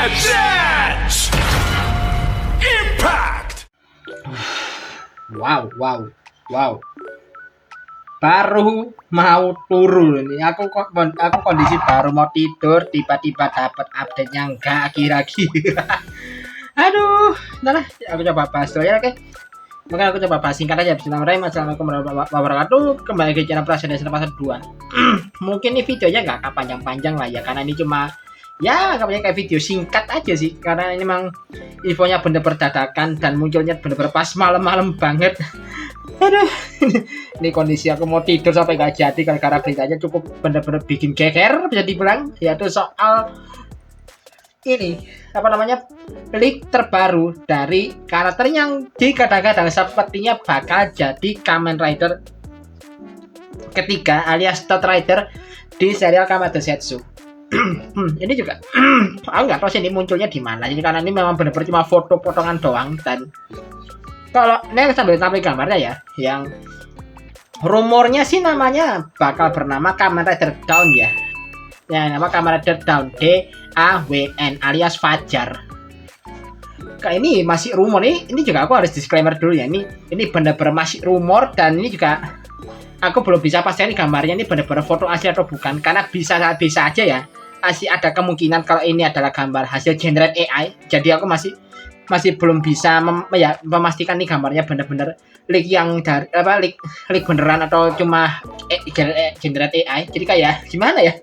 Gadget Impact. Wow. Baru mau turun ini. Aku kondisi baru mau tidur, tiba-tiba dapat update yang gak kira-kira. Aduh, nah aku coba bahas dulu ya, oke. Mungkin aku coba bahas singkat aja. Bismillahirrahmanirrahim. Assalamualaikum warahmatullahi wabarakatuh. Kembali ke channel Prasidasi Pasar 2. Mungkin ini videonya gak panjang-panjang lah ya, karena ini cuma ya anggapnya kayak video singkat aja sih, karena ini memang infonya bener-bener dadakan dan munculnya bener-bener pas malam-malam banget. Aduh, ini kondisi aku mau tidur sampai gak jadi gara-gara beritanya cukup bener-bener bikin geger bisa dibilang, yaitu soal ini apa namanya, leak terbaru dari karakter yang digadang-gadang sepertinya bakal jadi Kamen Rider ketiga alias Third Rider di serial Kamen Densetsu. Ini juga aku nggak tahu sih ini munculnya di mana, jadi karena ini memang benar-benar cuma foto potongan doang. Dan kalau ini sambil tampil gambarnya ya, yang rumornya sih namanya bakal bernama Kamen Rider Dawn ya, nama Kamen Rider Dawn DAWN alias Fajar. Kayak ini masih rumor nih, ini juga aku harus disclaimer dulu ya, ini benar-benar masih rumor, dan ini juga aku belum bisa pastikan gambarnya ini benar-benar foto asli atau bukan, karena bisa aja ya, masih ada kemungkinan kalau ini adalah gambar hasil generate AI. Jadi aku masih belum bisa memastikan nih gambarnya benar-benar leak yang dari leak beneran atau cuma generate AI. Jadi kayak gimana ya,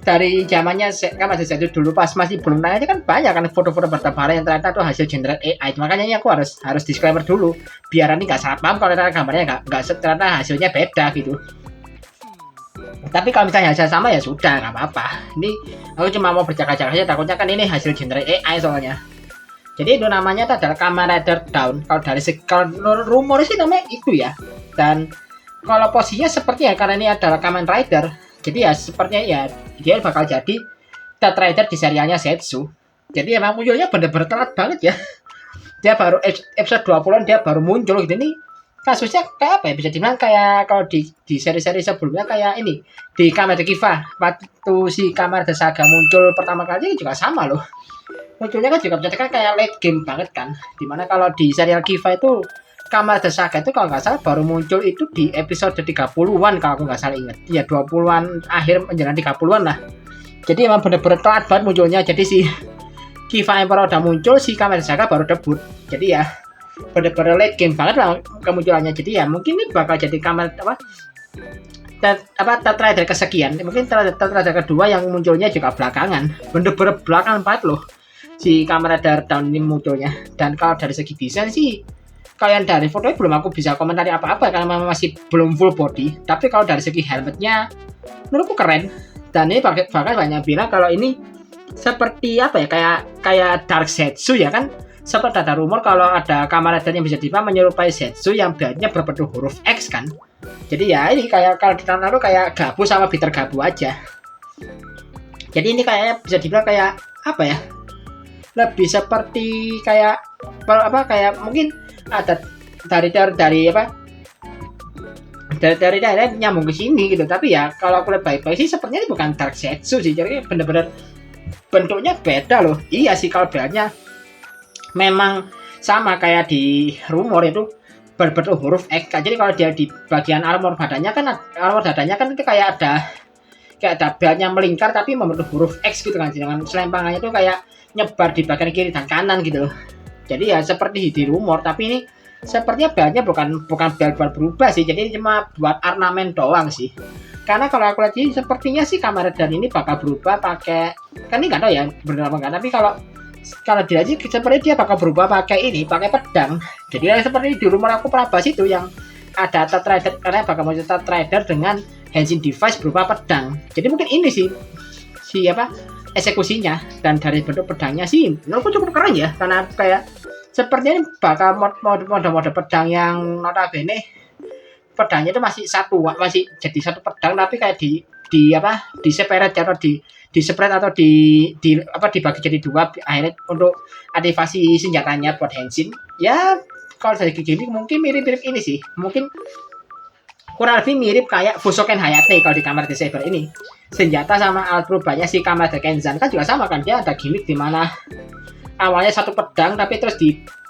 dari zamannya kan masih satu dulu pas masih belum naik kan banyak kan foto-foto bertebaran yang ternyata itu hasil generate AI. Makanya ini aku harus disclaimer dulu biar nanti nggak salah paham kalau ternyata gambarnya nggak ternyata hasilnya beda gitu. Tapi kalau misalnya hasil sama ya sudah, nggak apa-apa. Ini aku cuma mau berjaga-jaga saja, takutnya kan ini hasil generate AI soalnya. Jadi itu namanya itu adalah Kamen Rider Dawn. Kalau rumor sih namanya itu ya. Dan kalau posisinya sepertinya karena ini adalah Kamen Rider, jadi ya sepertinya ya dia bakal jadi Third Rider di serialnya Setsu. Jadi emang munculnya bener-bener telat banget ya. Dia baru episode 20-an dia baru muncul gitu. Ini kasusnya kayak apa ya, bisa dibilang kayak kalau di seri-seri sebelumnya kayak ini di Kamen Rider Kiva, waktu si Kamen Rider Saga muncul pertama kali juga sama loh. Munculnya kan juga menjadikan kayak late game banget kan. Dimana kalau di serial Kiva itu Kamen Rider Saga itu kalau nggak salah baru muncul itu di episode 30-an kalau aku nggak salah ingat. Ya 20-an akhir menjelang 30-an lah. Jadi emang bener-bener telat banget munculnya. Jadi si Kiva Emperor udah muncul, si Kamen Rider Saga baru debut. Jadi ya bener-bener late game banget lah kemunculannya. Jadi ya mungkin ini bakal jadi Kamen Third Rider kesekian. Mungkin Third Rider kedua yang munculnya juga belakangan. Bener-bener belakangan banget loh si Kamen Rider Dawn ini munculnya. Dan kalau dari segi desain sih, kalian dari fotonya belum aku bisa komentari apa-apa karena memang masih belum full body. Tapi kalau dari segi helmetnya menurutku keren. Dan ini bahkan banyak bilang kalau ini seperti apa ya, kayak Dark Setsu ya kan. Seperti ada rumor kalau ada Kamen Rider yang bisa dibilang menyerupai Setsu yang bahannya berbentuk huruf X kan. Jadi ya ini kayak kalau kita naruh kayak Gabu sama Bitter Gabu aja. Jadi ini kayak bisa dibilang kayak apa ya, lebih seperti kayak mungkin ada dari nyambung ke sini gitu. Tapi ya kalau aku lihat baik-baik sih sepertinya ini bukan Dark Setsu sih, jadi bener-bener bentuknya beda loh. Iya sih kalau bahannya memang sama kayak di rumor itu berbentuk huruf X. Jadi kalau dia di bagian armor dadanya kan itu kayak ada belnya melingkar tapi membentuk huruf X gitu kan, dengan selempangannya itu kayak nyebar di bagian kiri dan kanan gitu. Jadi ya seperti di rumor, tapi ini sepertinya belnya bukan bel berubah sih, jadi cuma buat ornamen doang sih. Karena kalau aku lihat sih sepertinya sih Kamen Rider ini bakal berubah pakai, kan ini nggak tahu ya benar apa enggak, tapi kalau dia sih seperti dia bakal berubah pakai pedang. Jadi ya, seperti di rumor aku pernah bahas itu yang ada Third Rider, karena bakal muncul Third Rider dengan Henshin device berupa pedang. Jadi mungkin ini sih eksekusinya. Dan dari bentuk pedangnya sih menurutku cukup keren ya, karena kayak sepertinya ini bakal mode pedang yang notabene pedangnya itu masih jadi satu pedang, tapi kayak di separate atau di spread atau dibagi jadi dua akhirnya untuk aktivasi senjatanya buat Henshin. Ya kalau dari gimmick mungkin mirip-mirip ini sih, mungkin kurang lebih mirip kayak Fusoken Hayate kalau di Kamen Rider Saber ini. Senjata sama alat perubahannya si Kamen Rider Kenzan kan juga sama kan, dia ada gimmick di mana awalnya satu pedang tapi terus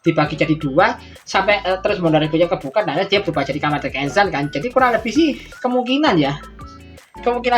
dibagi jadi dua sampai terus modal punya kebuka dan dia berubah jadi Kamen Rider Kenzan kan. Jadi kurang lebih sih kemungkinan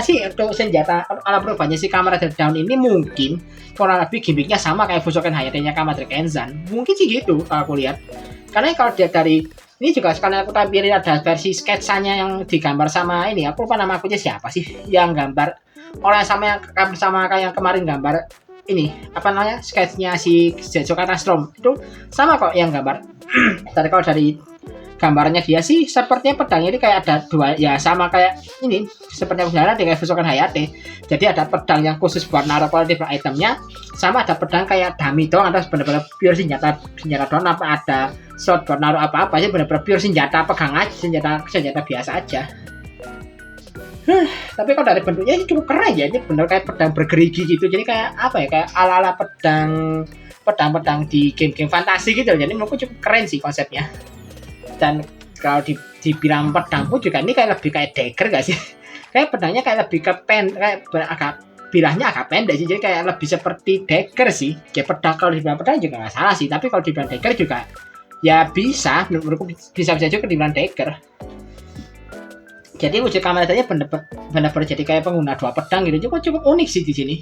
sih untuk senjata alat perubahannya si Kamen Rider Down ini mungkin kurang lebih gimmicknya sama kayak Fusoken Hayate-nya Kamen Rider Kenzan. Mungkin sih gitu kalau aku lihat. Karena kalau dia dari ini juga sekalian aku tampilin ada versi sketsanya yang digambar sama ini, aku lupa nama akunnya siapa sih yang gambar orang sama kayak yang kemarin gambar ini apa namanya sketsnya si Zetsu Katastrom itu sama kok yang gambar. Tapi kalau dari gambarnya dia sih sepertinya pedangnya ini kayak ada dua ya, sama kayak ini seperti yang dengan Fusoken Hayate. Jadi ada pedang yang khusus buat naruh quality itemnya, sama ada pedang kayak dummy doang, ada benar-benar pure senjata doang, apa ada slot buat naruh apa-apa sih, benar-benar pure senjata pegang aja, senjata biasa aja. Tapi kalau dari bentuknya ini cukup keren ya, ini bener kayak pedang bergerigi gitu, jadi kayak apa ya, kayak ala-ala pedang di game-game fantasi gitu. Jadi menurutku cukup keren sih konsepnya. Dan kalau dibilang pedang pun juga ini kayak lebih kayak dagger gak sih? Kayak pedangnya kayak lebih ke kayak agak bilahnya agak pendek sih, jadi kayak lebih seperti dagger sih. Kayak pedang, kalau dibilang pedang juga nggak salah sih, tapi kalau dibilang dagger juga ya bisa, menurutku bisa juga dibilang dagger. Jadi wujud Kamen Rider-nya benar-benar jadi kayak pengguna dua pedang gitu, cukup unik sih di sini.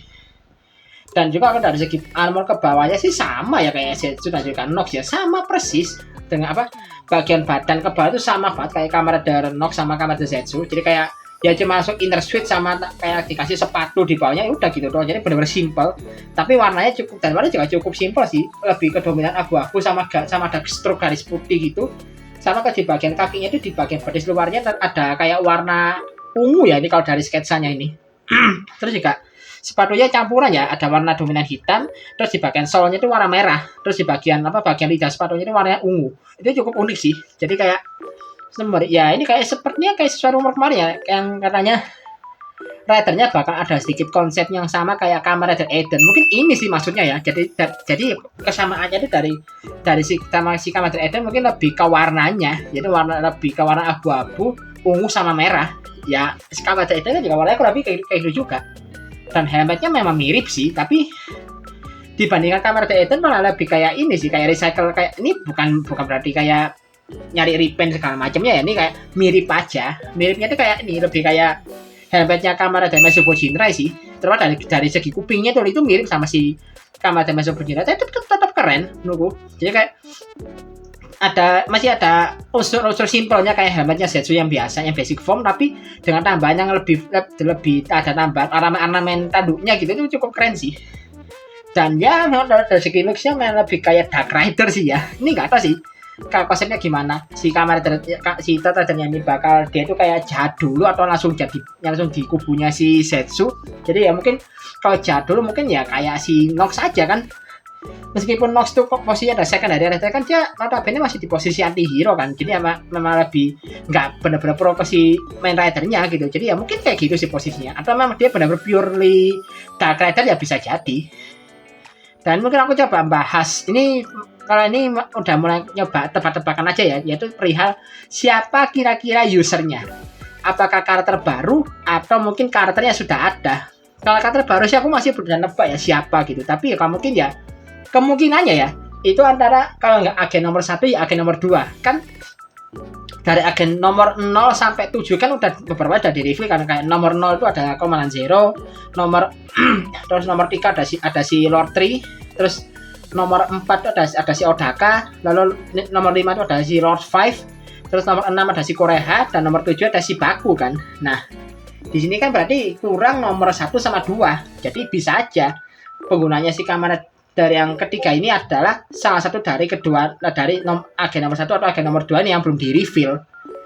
Dan juga dari segi armor ke bawahnya sih sama ya kayak Zetsu dan juga Nox ya, sama persis dengan apa bagian badan ke bawah itu sama banget kayak Kamen Rider Nox sama Kamen Rider Zetsu. Jadi kayak ya cuma masuk inner suit sama kayak dikasih sepatu di bawahnya, udah gitu doang. Jadi benar-benar simple. Tapi warnanya cukup, dan warnanya juga cukup simple sih, lebih ke dominan abu-abu sama ada stroke garis putih gitu. Sama ke di bagian kakinya itu, di bagian baris luarnya ada kayak warna ungu ya, ini kalau dari sketsanya ini. Terus juga sepatunya campuran ya, ada warna dominan hitam, terus di bagian solnya itu warna merah, terus di bagian bagian lidah sepatunya itu warna ungu. Itu cukup unik sih. Jadi kayak ya ini kayak sepertinya kayak sesuai rumor kemarin ya, yang katanya ridernya bakal ada sedikit konsep yang sama kayak Kamen Rider Eden. Mungkin ini sih maksudnya ya. Jadi kesamaannya itu dari si Kamen Rider Eden mungkin lebih ke warnanya. Jadi lebih ke warna abu-abu, ungu sama merah. Ya, Kamen Rider Eden kan juga warnanya kurang lebih kayak gitu juga. Dan helmetnya memang mirip sih, tapi dibandingkan Kamen Rider Eden malah lebih kayak ini sih, kayak recycle, kayak ini bukan berarti kayak nyari repaint segala macamnya ya, ini kayak mirip aja. Miripnya itu kayak ini lebih kayak helmetnya Kamen Rider Mesobo Jinrai sih. Terus dari segi kupingnya tuh itu mirip sama si Kamen Rider Mesobo Jinrai, tapi tetap keren menurutku. Jadi kayak masih ada unsur simpelnya kayak helmetnya Zetsu yang biasa, yang basic form, tapi dengan tambahan yang lebih ada tambahan ornamen tanduknya gitu, itu cukup keren sih. Dan ya dari segi looksnya lebih kayak Dark Rider sih ya. Ini nggak tahu sih kalau konsepnya gimana, si Kamen Rider si Ridernya ini bakal dia itu kayak jahat dulu atau langsung di kubunya si Zetsu. Jadi ya mungkin kalau jahat dulu mungkin ya kayak si Nox aja kan. Meskipun Nox tuh posisinya ada secondary rider kan, dia notabene masih di posisi anti hero kan. Jadi memang lebih nggak benar-benar pro ke si main ridernya gitu. Jadi ya mungkin kayak gitu sih posisinya. Atau memang dia benar-benar purely Dark Rider ya, bisa jadi. Dan mungkin aku coba bahas ini, kalau ini udah mulai nyoba tebak-tebakan aja ya, yaitu perihal siapa kira-kira usernya. Apakah karakter baru atau mungkin karakternya sudah ada. Kalau karakter baru sih aku masih belum nebak ya siapa gitu. Tapi ya kalau mungkin ya kemungkinannya ya itu antara, kalau nggak agen nomor 1 ya agen nomor 2 kan. Dari agen nomor 0 sampai 7 kan udah beberapa udah di review kan. Kayak nomor 0 itu ada Komandan Zero, terus nomor 3 ada si Lord 3, terus nomor 4 itu ada si Odaka, lalu nomor 5 itu ada si Lord 5, terus nomor 6 ada si Koreha, dan nomor 7 ada si Baku kan. Nah, di sini kan berarti kurang nomor 1 sama 2. Jadi bisa aja penggunanya si Kamen Rider yang ketiga ini adalah salah satu dari agen nomor 1 atau agen nomor 2 ini yang belum di reveal.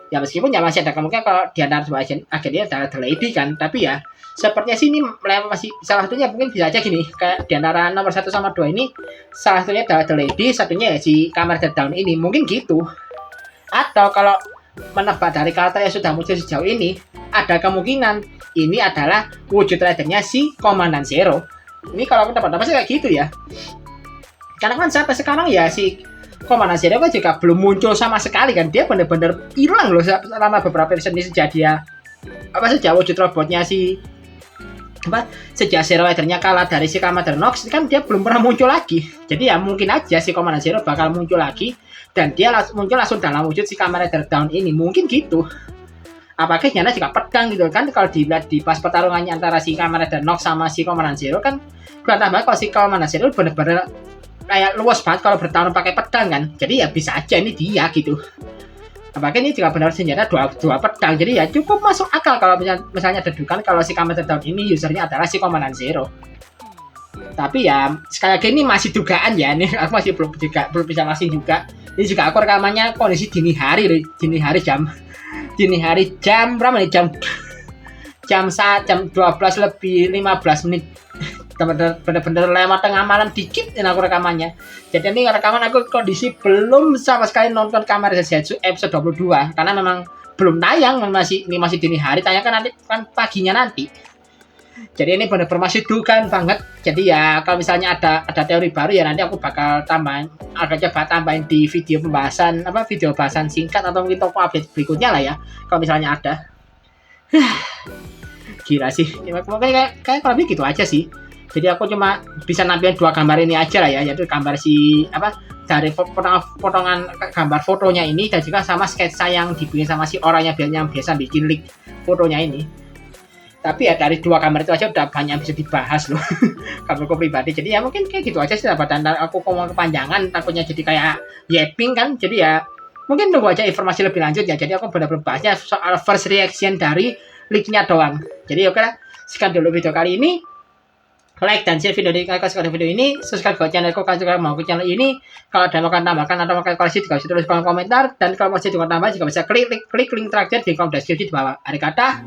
Ya meskipun ya masih ada kemungkinan kalau di antara dua agen ini adalah The Lady kan, tapi ya sepertinya sih ini masih salah satunya mungkin bisa aja gini, kayak di antara nomor 1 sama 2 ini salah satunya adalah The Lady, satunya ya si Kamen Rider Down ini, mungkin gitu. Atau kalau menebak dari karakter yang sudah muncul sejauh ini, ada kemungkinan ini adalah wujud ridernya si Komandan Zero. Ini kalau aku dapat sih kayak gitu ya. Karena kan sampai sekarang ya si Komandan Zero kan juga belum muncul sama sekali kan, dia bener-bener hilang loh selama beberapa episode ini sejak dia sejak wujud robotnya si sejak Zero Ridernya kalah dari si Commander Nox kan dia belum pernah muncul lagi. Jadi ya mungkin aja si Komandan Zero bakal muncul lagi dan dia muncul langsung dalam wujud si Kamen Rider Dawn ini, mungkin gitu. Apakah nyana juga pedang gitu kan, kalau dilihat di pas pertarungannya antara si Kamen Rider Nox sama si Komandan Zero kan kelihatan banget kalau si Komandan Zero bener-bener kayak luas banget kalau bertarung pakai pedang kan, jadi ya bisa aja ini dia gitu. Apakah ini juga benar senjata dua pedang, jadi ya cukup masuk akal kalau misalnya dedukan kalau si Kamen Rider Dawn ini usernya adalah si Komandan Zero. Tapi ya sekali lagi ini masih dugaan ya, ini aku masih belum bisa masih juga. Ini juga aku rekamannya kondisi dini hari jam berapa nih, jam 12 lebih 15 menit, bener-bener lewat tengah malam dikit ini aku rekamannya. Jadi ini rekaman aku kondisi belum sama sekali nonton Kamen Rider Zetsu episode 22 karena memang belum tayang, ini masih dini hari, tayang kan nanti kan paginya nanti. Jadi ini bener-bener masih dugaan banget. Jadi ya kalau misalnya ada teori baru ya nanti aku bakal tambahin di video bahasan singkat atau mungkin toko update berikutnya lah ya kalau misalnya ada. Gila sih, kayak kalau gitu aja sih. Jadi aku cuma bisa nampilin 2 gambar ini aja lah ya, yaitu gambar dari potongan gambar fotonya ini dan juga sama sketsa yang dibikin sama si orangnya yang biasa bikin leak fotonya ini. Tapi ya dari 2 gambar itu aja udah banyak bisa dibahas loh kabarku pribadi. Jadi ya mungkin kayak gitu aja sih, dan aku ngomong kepanjangan takutnya jadi kayak yapping kan. Jadi ya mungkin tunggu aja informasi lebih lanjut ya. Jadi aku benar-benar bahasnya soal first reaction dari leaknya doang. Jadi oke lah, sekian dulu video kali ini. Like dan share video ini kalau suka video ini, subscribe ke channelku kalau juga mau ke channel ini. Kalau ada mau tambahkan atau mau koreksi juga bisa tulis kolom komentar, dan kalau mau juga tambah juga bisa klik link terakhir di kolom deskripsi di bawah. Akhir kata,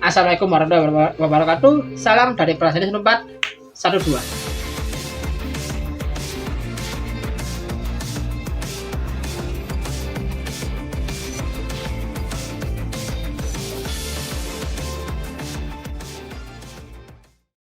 assalamualaikum warahmatullahi wabarakatuh. Salam dari Prasenis 412.